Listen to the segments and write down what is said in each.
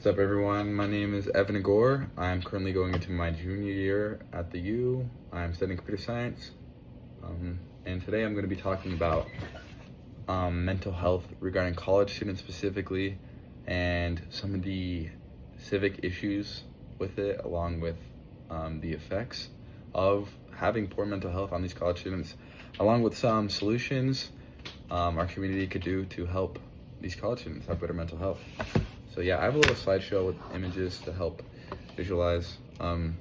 What's up, everyone? My name is Evan Agor. I'm currently going into my junior year at the U. I'm studying computer science. And today I'm going to be talking about mental health regarding college students specifically and some of the civic issues with it, along with the effects of having poor mental health on these college students, along with some solutions our community could do to help these college students have better mental health. So yeah, I have a little slideshow with images to help visualize. I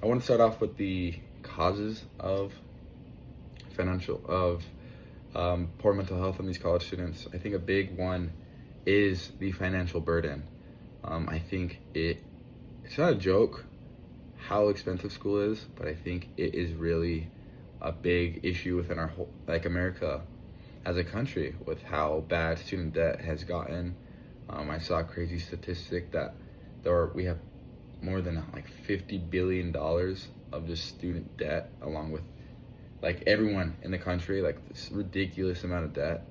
want to start off with the causes of poor mental health in these college students. I think a big one is the financial burden. I think it's not a joke how expensive school is, but I think it is really a big issue within our whole, like America as a country, with how bad student debt has gotten. I saw a crazy statistic that we have more than like $50 billion of just student debt, along with like everyone in the country, like this ridiculous amount of debt.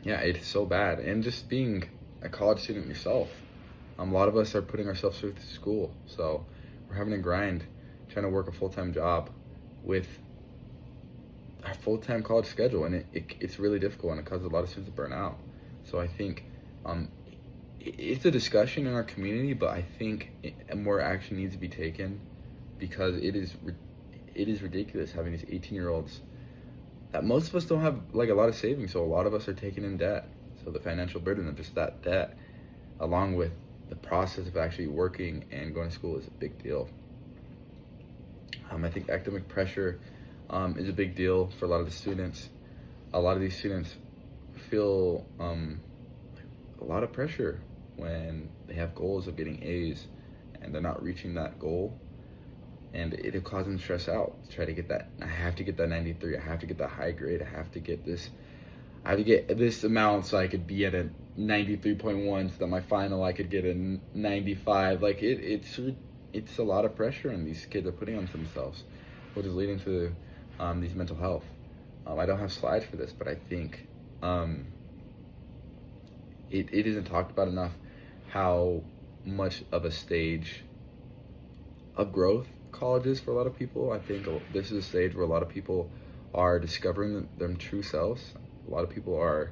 Yeah, it's so bad. And just being a college student yourself, a lot of us are putting ourselves through school, so we're having to grind, trying to work a full-time job with our full-time college schedule, and it's really difficult, and it causes a lot of students to burn out. So I think it's a discussion in our community, but I think more action needs to be taken, because it is ridiculous having these 18-year-olds that most of us don't have like a lot of savings, so a lot of us are taking in debt. So the financial burden of just that debt, along with the process of actually working and going to school, is a big deal. I think academic pressure is a big deal for a lot of the students. A lot of these students feel a lot of pressure when they have goals of getting A's and they're not reaching that goal, and it'll cause them to stress out to try to get that. I have to get that 93, I have to get that high grade, I have to get this amount so I could be at a 93.1, so that my final I could get a 95. Like it's a lot of pressure, and these kids are putting on themselves, which is leading to these mental health. I don't have slides for this, but I think it isn't talked about enough how much of a stage of growth college is for a lot of people. I think this is a stage where a lot of people are discovering their true selves. A lot of people are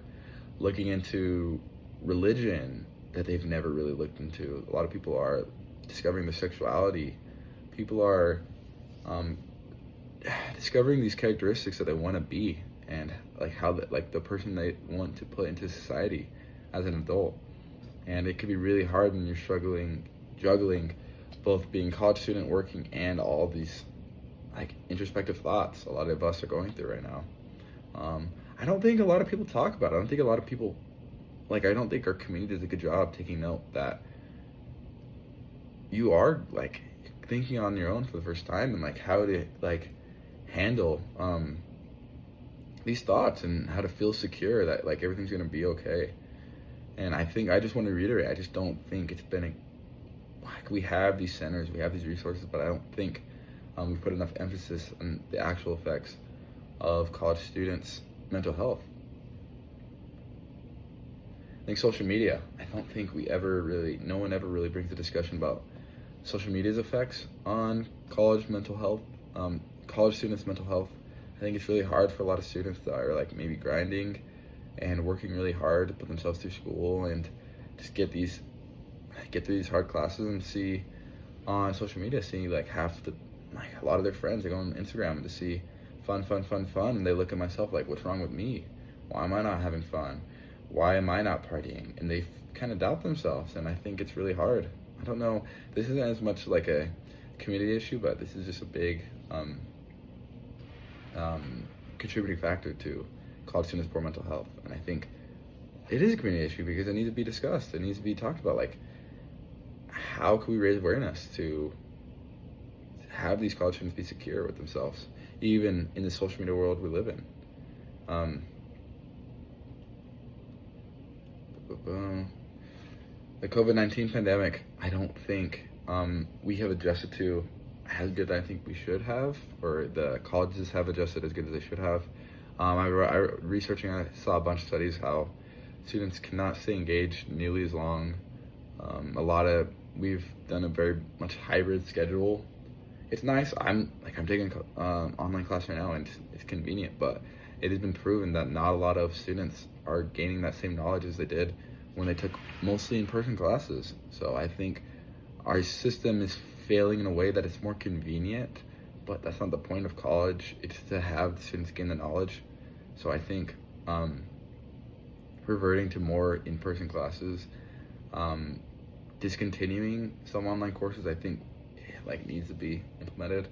looking into religion that they've never really looked into. A lot of people are discovering their sexuality. People are discovering these characteristics that they want to be, and like how the person they want to put into society as an adult. And it can be really hard when you're juggling both being a college student, working, and all these like introspective thoughts a lot of us are going through right now. I don't think a lot of people talk about it. I don't think a lot of people, I don't think our community does a good job taking note that you are like thinking on your own for the first time, and like how to like handle these thoughts, and how to feel secure that like everything's gonna be okay. And I think I just want to reiterate, I just don't think it's been we have these centers, we have these resources, but I don't think we put enough emphasis on the actual effects of college students' mental health. I think social media, I don't think no one ever really brings a discussion about social media's effects on college mental health, college students' mental health. I think it's really hard for a lot of students that are like maybe grinding and working really hard to put themselves through school and just get through these hard classes, and see on social media, seeing like a lot of their friends, they go on Instagram to see fun, and they look at myself like, what's wrong with me? Why am I not having fun? Why am I not partying? And they kind of doubt themselves, and I think it's really hard. I don't know, this isn't as much like a community issue, but this is just a big contributing factor to college students' poor mental health. And I think it is a community issue because it needs to be discussed. It needs to be talked about. Like, how can we raise awareness to have these college students be secure with themselves, even in the social media world we live in? The COVID-19 pandemic, I don't think we have adjusted to as good as I think we should have, or the colleges have adjusted as good as they should have. I researching, I saw a bunch of studies how students cannot stay engaged nearly as long. We've done a very much hybrid schedule. It's nice. I'm taking online class right now, and it's convenient, but it has been proven that not a lot of students are gaining that same knowledge as they did when they took mostly in-person classes. So I think our system is failing in a way that it's more convenient, but that's not the point of college. It's to have the students gain the knowledge. So I think reverting to more in-person classes, discontinuing some online courses, I think needs to be implemented.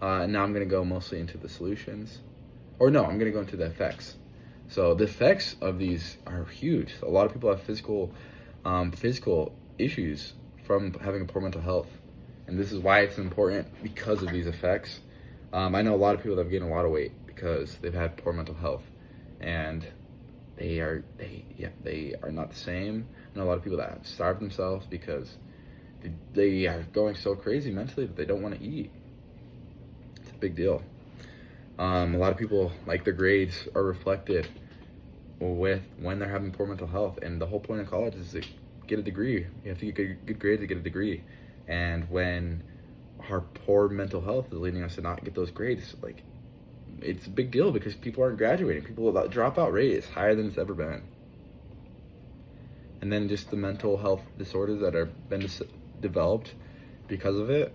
And now I'm going to go mostly into the solutions. Or no, I'm going to go into the effects. So the effects of these are huge. A lot of people have physical issues from having a poor mental health. And this is why it's important, because of these effects. I know a lot of people that have gained a lot of weight because they've had poor mental health. And they are not the same. I know a lot of people that have starved themselves because they are going so crazy mentally that they don't want to eat. It's a big deal. A lot of people, their grades are reflected with when they're having poor mental health, and the whole point of college is to get a degree. You have to get good grades to get a degree, and when our poor mental health is leading us to not get those grades, it's a big deal because people aren't graduating. Dropout rate is higher than it's ever been. And then just the mental health disorders that are been developed because of it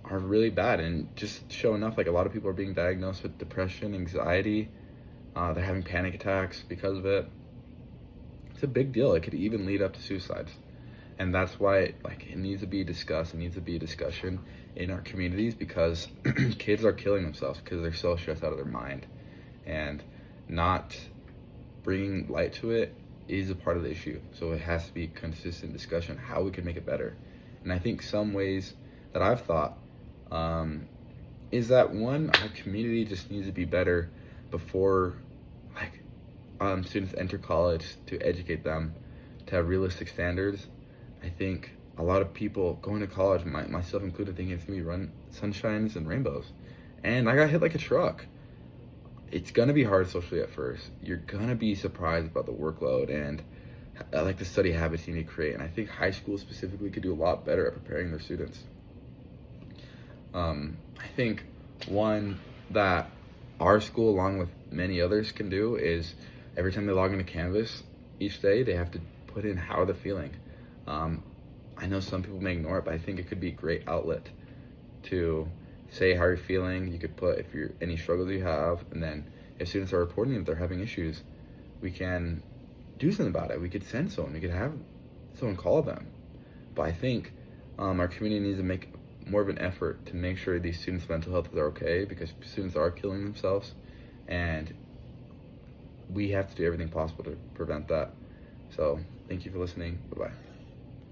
are really bad. And just show enough, a lot of people are being diagnosed with depression, anxiety. They're having panic attacks because of it. It's a big deal. It could even lead up to suicides. And that's why it needs to be discussed. It needs to be a discussion in our communities, because kids are killing themselves because they're so stressed out of their mind. And not bringing light to it is a part of the issue. So it has to be consistent discussion how we can make it better. And I think some ways that I've thought is that, one, our community just needs to be better before students enter college, to educate them to have realistic standards. I think a lot of people going to college, myself included, thinking it's gonna be sunshines and rainbows, and I got hit like a truck. It's gonna be hard socially at first. You're gonna be surprised about the workload and the study habits you need to create. And I think high school specifically could do a lot better at preparing their students. I think one that our school, along with many others, can do is every time they log into Canvas each day, they have to put in how they're feeling. I know some people may ignore it, but I think it could be a great outlet to say how you're feeling. You could put any struggles you have, and then if students are reporting that they're having issues, we can do something about it. We could send someone. We could have someone call them. But I think our community needs to make more of an effort to make sure these students' mental health are okay, because students are killing themselves, and we have to do everything possible to prevent that. So thank you for listening. Bye-bye.